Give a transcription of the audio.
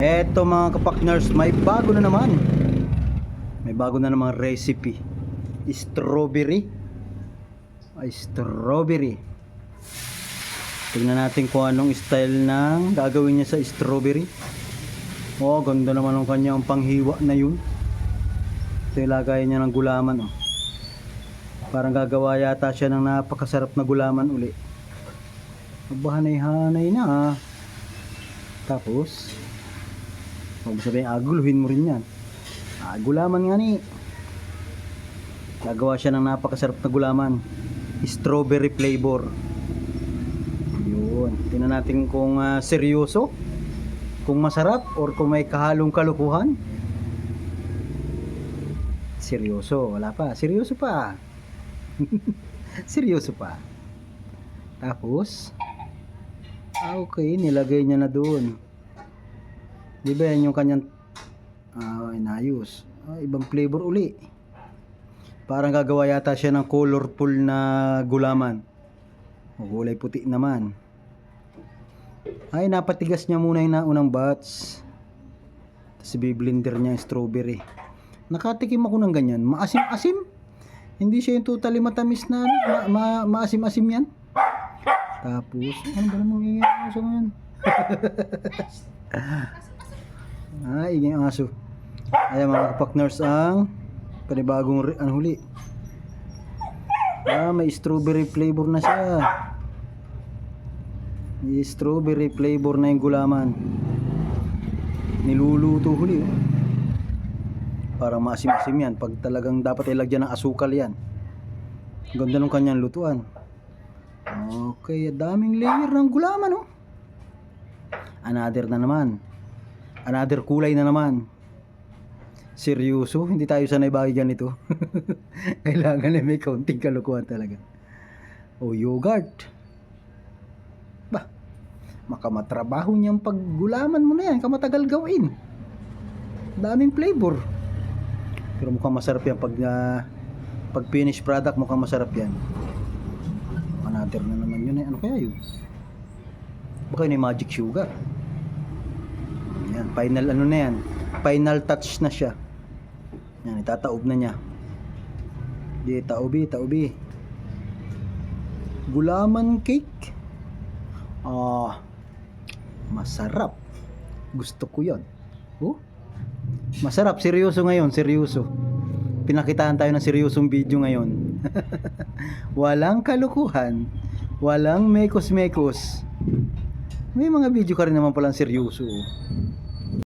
Eto mga kapakners, may bago na naman. May bago na namang recipe. Strawberry. Ay, strawberry. Tingnan natin kung anong style ng gagawin niya sa strawberry. Oh, ganda naman ng kanyang panghiwa na yun. Ito ilagay niya ng gulaman. Oh. Parang gagawa yata siya ng napakasarap na gulaman uli. Mabahanay-hanay na ah. Tapos huwag mo sabihin, aguluhin mo rin yan. Gulaman nga ni. Gagawa siya ng napakasarap na gulaman. Strawberry flavor. Yun. Tingnan natin kung seryoso. Kung masarap or kung may kahalong kalukuhan. Seryoso. Wala pa. Seryoso pa. Seryoso pa. Tapos okay. Nilagay niya na doon. Di ba yan yung kanyang inayos. Ibang flavor uli. Parang gagawa yata siya ng colorful na gulaman. Kulay puti naman. Ay, napatigas niya muna yung naunang batch. Tapos i-blender niya yung strawberry. Nakatikim ako ng ganyan. Maasim-asim. Hindi siya yung totally matamis na maasim-asim yan. Tapos, ano ba namang ingay aso ngayon? Ingay ang aso. Ayan mga kapakners, ang panibagong huli. May strawberry flavor na siya. May strawberry flavor na yung gulaman. Niluluto huli. Parang maasim-asim yan. Pag talagang dapat ilagyan ng asukal yan. Ganda ng kanyang lutuan. Okay, daming layer ng gulaman, oh. Another na naman. Another kulay na naman. Seryoso, hindi tayo sanay bagay ganito. Kailangan na may kaunting kalukuhan talaga. Yogurt. Bah, makamatrabaho niyang paggulaman mo na yan, kamatagal gawin. Daming flavor. Pero mukhang masarap yan pag finished product, mukhang masarap yan. Another na naman yun eh. Ano kaya yun? Baka yun yung magic sugar. Yan, final ano na yan. Final touch na siya. Yan, itataob na niya. Di, taobi. Gulaman cake. Masarap. Gusto ko yun. Masarap, seryoso ngayon, seryoso. Pinakitaan tayo ng seryosong video ngayon. Walang kalukuhan. Walang mekos-mekos. May mga video ka rin naman palang seryoso.